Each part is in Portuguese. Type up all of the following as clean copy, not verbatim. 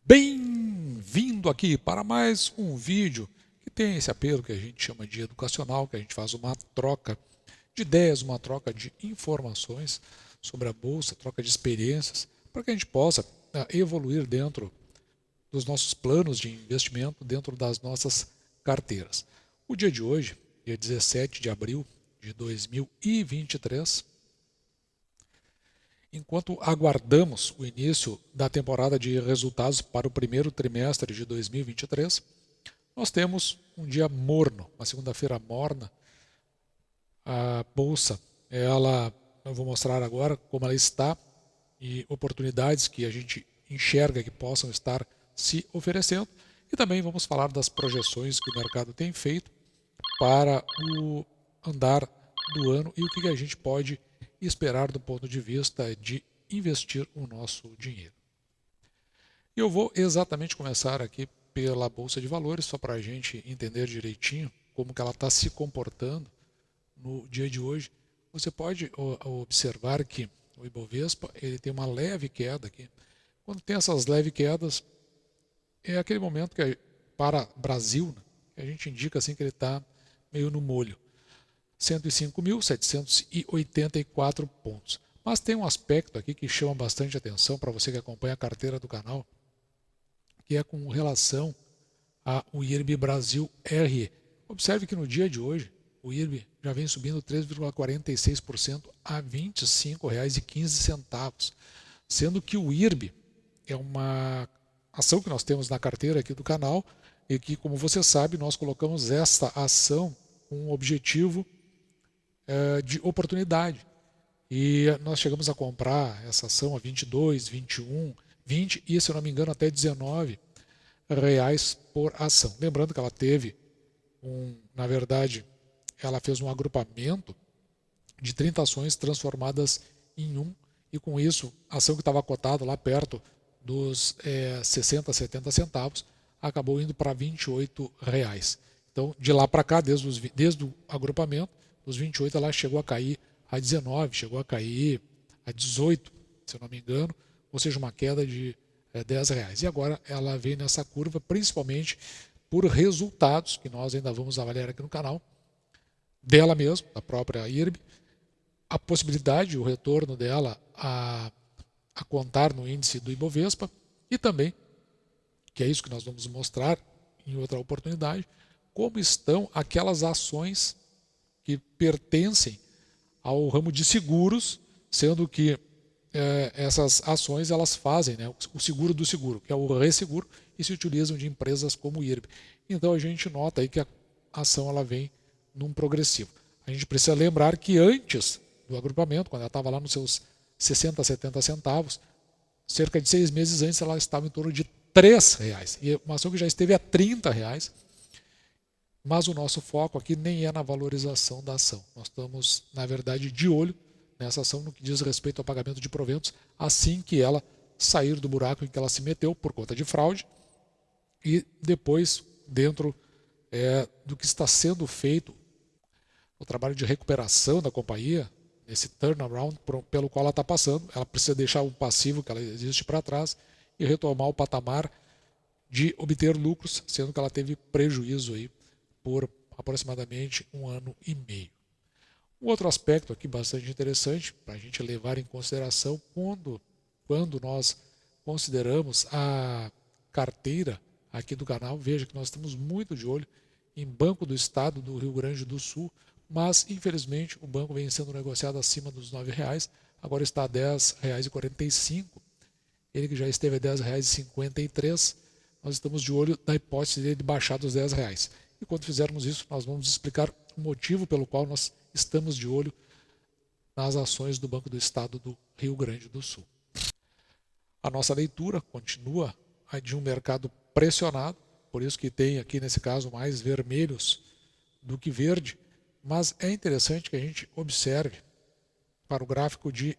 Bem-vindo aqui para mais um vídeo que tem esse apelo que a gente chama de educacional, que a gente faz uma troca de ideias, uma troca de informações sobre a bolsa, troca de experiências, para que a gente possa evoluir dentro dos nossos planos de investimento, dentro das nossas carteiras. O dia de hoje, dia 17 de abril de 2023, enquanto aguardamos o início da temporada de resultados para o primeiro trimestre de 2023, nós temos um dia morno, uma segunda-feira morna. A bolsa, eu vou mostrar agora como ela está e oportunidades que a gente enxerga que possam estar se oferecendo. E também vamos falar das projeções que o mercado tem feito para o andar do ano e o que a gente pode esperar do ponto de vista de investir o nosso dinheiro. Eu vou exatamente começar aqui pela Bolsa de Valores, só para a gente entender direitinho como que ela está se comportando no dia de hoje. Você pode observar que o Ibovespa ele tem uma leve queda aqui. Quando tem essas leves quedas, é aquele momento que para Brasil, né, que a gente indica assim que ele está meio no molho. 105.784 pontos. Mas tem um aspecto aqui que chama bastante atenção para você que acompanha a carteira do canal, que é com relação ao IRB Brasil RE. Observe que no dia de hoje, o IRB já vem subindo 3,46% a R$ 25,15, sendo que o IRB é uma ação que nós temos na carteira aqui do canal e que, como você sabe, nós colocamos esta ação com um objetivo de oportunidade. E nós chegamos a comprar essa ação a 22, 21, 20 e, se eu não me engano, até 19 reais por ação. Lembrando que ela teve na verdade, ela fez um agrupamento de 30 ações transformadas em um, e com isso, a ação que estava cotada lá perto dos 60, 70 centavos, acabou indo para 28 reais. Então, de lá para cá, desde o agrupamento, dos 28 ela chegou a cair a 19, chegou a cair a 18, se eu não me engano, ou seja, uma queda de 10 reais. E agora ela vem nessa curva, principalmente por resultados, que nós ainda vamos avaliar aqui no canal, dela mesmo, da própria IRB, a possibilidade, o retorno dela a contar no índice do Ibovespa e também, que é isso que nós vamos mostrar em outra oportunidade, como estão aquelas ações que pertencem ao ramo de seguros, sendo que essas ações elas fazem o seguro do seguro, que é o resseguro, e se utilizam de empresas como o IRB. Então a gente nota aí que a ação ela vem num progressivo. A gente precisa lembrar que antes do agrupamento, quando ela estava lá nos seus 60, 70 centavos, cerca de 6 meses antes ela estava em torno de R$3. E uma ação que já esteve a R$30, mas o nosso foco aqui nem é na valorização da ação. Nós estamos, na verdade, de olho nessa ação no que diz respeito ao pagamento de proventos assim que ela sair do buraco em que ela se meteu por conta de fraude e depois dentro do que está sendo feito o trabalho de recuperação da companhia, esse turnaround pelo qual ela está passando. Ela precisa deixar o passivo que ela existe para trás e retomar o patamar de obter lucros, sendo que ela teve prejuízo aí por aproximadamente 1 ano e meio. Um outro aspecto aqui bastante interessante para a gente levar em consideração quando nós consideramos a carteira aqui do canal, veja que nós estamos muito de olho em Banco do Estado do Rio Grande do Sul, mas infelizmente o banco vem sendo negociado acima dos R$9, agora está a R$10,45, ele que já esteve a R$10,53, nós estamos de olho na hipótese dele de baixar dos R$10. E quando fizermos isso, nós vamos explicar o motivo pelo qual nós estamos de olho nas ações do Banco do Estado do Rio Grande do Sul. A nossa leitura continua a de um mercado pressionado, por isso que tem aqui nesse caso mais vermelhos do que verde, mas é interessante que a gente observe para o gráfico de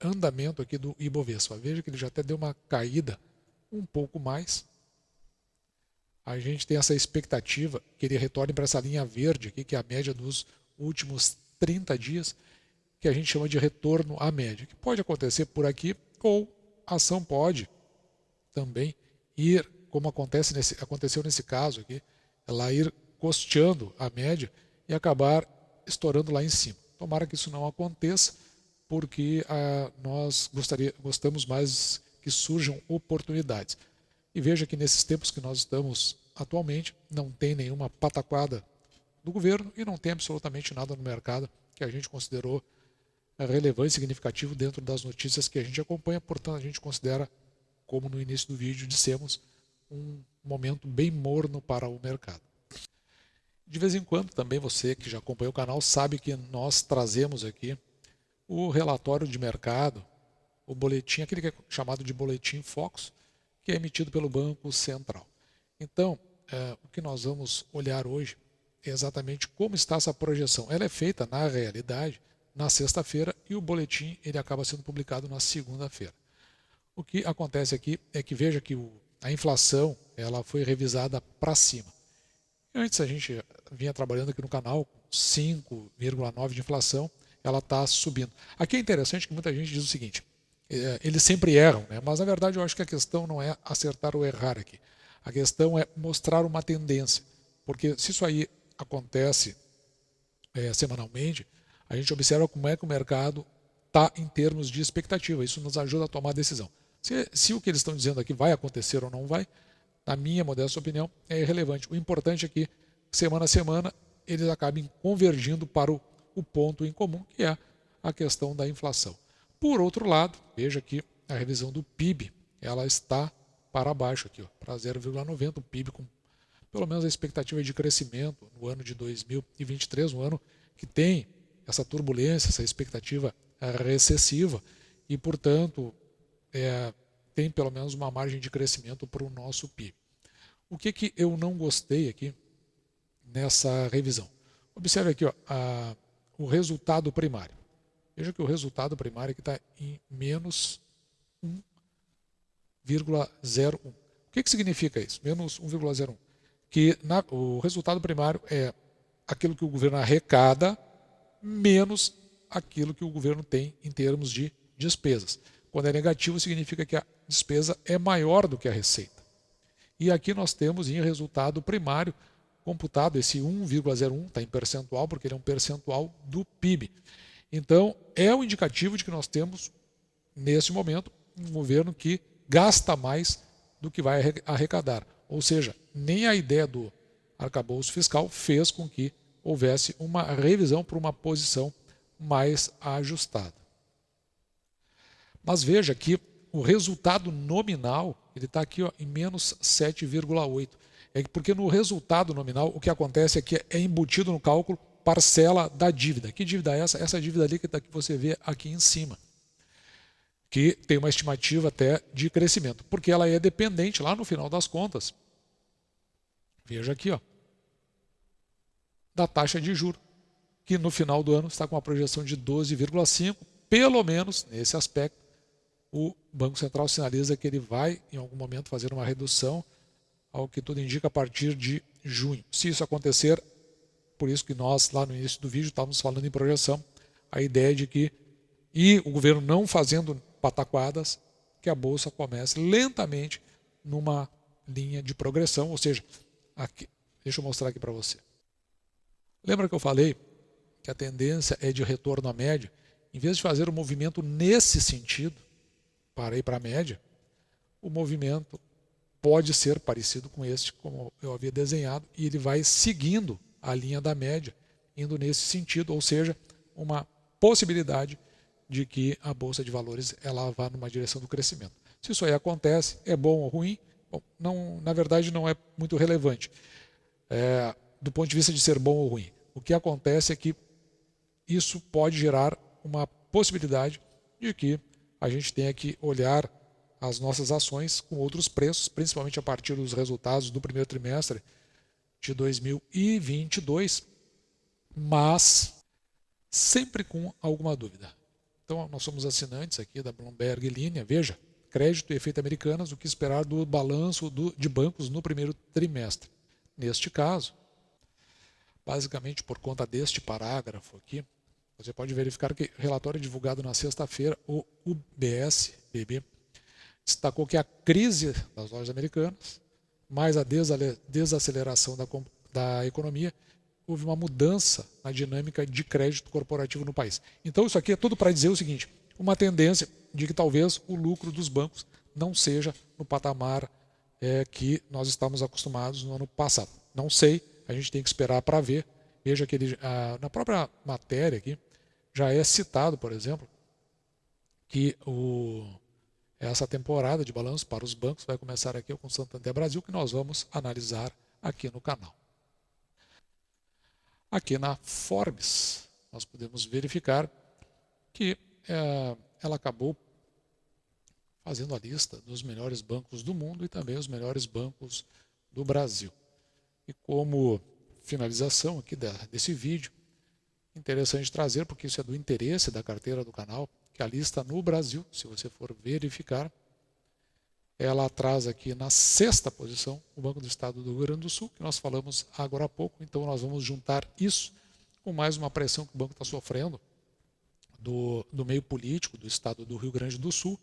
andamento aqui do Ibovespa. Veja que ele já até deu uma caída um pouco mais. A gente tem essa expectativa que ele retorne para essa linha verde aqui, que é a média dos últimos 30 dias, que a gente chama de retorno à média, que pode acontecer por aqui, ou a ação pode também ir, como aconteceu nesse caso aqui, ela ir costeando a média e acabar estourando lá em cima. Tomara que isso não aconteça, porque nós gostamos mais que surjam oportunidades. E veja que nesses tempos que nós estamos atualmente, não tem nenhuma pataquada do governo e não tem absolutamente nada no mercado que a gente considerou relevante e significativo dentro das notícias que a gente acompanha. Portanto, a gente considera, como no início do vídeo dissemos, um momento bem morno para o mercado. De vez em quando, também você que já acompanha o canal sabe que nós trazemos aqui o relatório de mercado, o boletim, aquele que é chamado de boletim Focus, que é emitido pelo Banco Central. Então, o que nós vamos olhar hoje é exatamente como está essa projeção. Ela é feita, na realidade, na sexta-feira e o boletim ele acaba sendo publicado na segunda-feira. O que acontece aqui é que veja que a inflação ela foi revisada para cima. Antes a gente vinha trabalhando aqui no canal com 5,9 de inflação, ela está subindo. Aqui é interessante que muita gente diz o seguinte, eles sempre erram, né? Mas na verdade eu acho que a questão não é acertar ou errar aqui. A questão é mostrar uma tendência, porque se isso aí acontece semanalmente, a gente observa como é que o mercado está em termos de expectativa. Isso nos ajuda a tomar a decisão. Se o que eles estão dizendo aqui vai acontecer ou não vai, na minha modesta opinião, é irrelevante. O importante é que, semana a semana, eles acabem convergindo para o ponto em comum, que é a questão da inflação. Por outro lado, veja que a revisão do PIB ela está para baixo, aqui, para 0,90, o PIB com pelo menos a expectativa de crescimento no ano de 2023, um ano que tem essa turbulência, essa expectativa recessiva e, portanto, tem pelo menos uma margem de crescimento para o nosso PIB. O que eu não gostei aqui nessa revisão? Observe aqui o resultado primário. Veja que o resultado primário está em menos 1,01. O que significa isso? Menos 1,01. Que o resultado primário é aquilo que o governo arrecada menos aquilo que o governo tem em termos de despesas. Quando é negativo, significa que a despesa é maior do que a receita. E aqui nós temos em resultado primário computado esse 1,01, está em percentual, porque ele é um percentual do PIB. Então, é um indicativo de que nós temos, nesse momento, um governo que gasta mais do que vai arrecadar. Ou seja, nem a ideia do arcabouço fiscal fez com que houvesse uma revisão para uma posição mais ajustada. Mas veja que o resultado nominal ele está aqui em menos 7,8. É porque no resultado nominal o que acontece é que é embutido no cálculo parcela da dívida. Que dívida é essa? Essa dívida líquida que você vê aqui em cima, que tem uma estimativa até de crescimento, porque ela é dependente lá no final das contas. Veja aqui, da taxa de juros, que no final do ano está com uma projeção de 12,5, pelo menos nesse aspecto, o Banco Central sinaliza que ele vai, em algum momento, fazer uma redução, ao que tudo indica, a partir de junho. Se isso acontecer, por isso que nós, lá no início do vídeo, estávamos falando em projeção, a ideia de que, e o governo não fazendo pataquadas, que a Bolsa comece lentamente numa linha de progressão, ou seja, aqui, deixa eu mostrar aqui para você. Lembra que eu falei que a tendência é de retorno à média? Em vez de fazer um movimento nesse sentido, para ir para a média, o movimento pode ser parecido com este, como eu havia desenhado, e ele vai seguindo a linha da média, indo nesse sentido, ou seja, uma possibilidade de que a Bolsa de Valores ela vá numa direção do crescimento. Se isso aí acontece, é bom ou ruim? Bom, não, na verdade não é muito relevante, do ponto de vista de ser bom ou ruim. O que acontece é que isso pode gerar uma possibilidade de que a gente tenha que olhar as nossas ações com outros preços, principalmente a partir dos resultados do primeiro trimestre de 2022, mas sempre com alguma dúvida. Então, nós somos assinantes aqui da Bloomberg Linha. Veja, crédito e efeito americanas, o que esperar do balanço de bancos no primeiro trimestre. Neste caso, basicamente por conta deste parágrafo aqui, você pode verificar que relatório divulgado na sexta-feira, o UBS-BB, destacou que a crise das lojas americanas, mais a desaceleração da economia, houve uma mudança na dinâmica de crédito corporativo no país. Então isso aqui é tudo para dizer o seguinte, uma tendência de que talvez o lucro dos bancos não seja no patamar que nós estamos acostumados no ano passado. Não sei, a gente tem que esperar para ver. Veja que na própria matéria aqui já é citado, por exemplo, que essa temporada de balanço para os bancos vai começar aqui com o Santander Brasil, que nós vamos analisar aqui no canal. Aqui na Forbes, nós podemos verificar que ela acabou fazendo a lista dos melhores bancos do mundo e também os melhores bancos do Brasil. E como finalização aqui desse vídeo, interessante trazer, porque isso é do interesse da carteira do canal, que a lista no Brasil, se você for verificar, ela traz aqui na 6ª posição o Banco do Estado do Rio Grande do Sul, que nós falamos agora há pouco. Então nós vamos juntar isso com mais uma pressão que o banco está sofrendo do meio político do Estado do Rio Grande do Sul,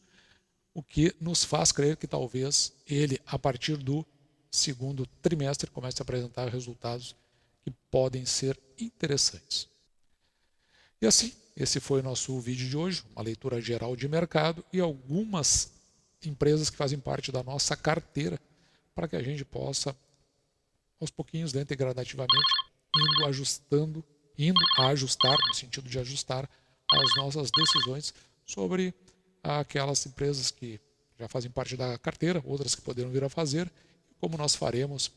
o que nos faz crer que talvez ele, a partir do segundo trimestre, comece a apresentar resultados que podem ser interessantes. E assim, esse foi o nosso vídeo de hoje, uma leitura geral de mercado e algumas empresas que fazem parte da nossa carteira, para que a gente possa, aos pouquinhos, gradativamente, indo a ajustar, no sentido de ajustar as nossas decisões sobre aquelas empresas que já fazem parte da carteira, outras que poderão vir a fazer, e como nós faremos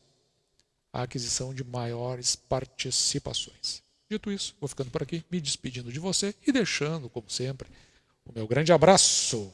a aquisição de maiores participações. Dito isso, vou ficando por aqui, me despedindo de você e deixando, como sempre, o meu grande abraço.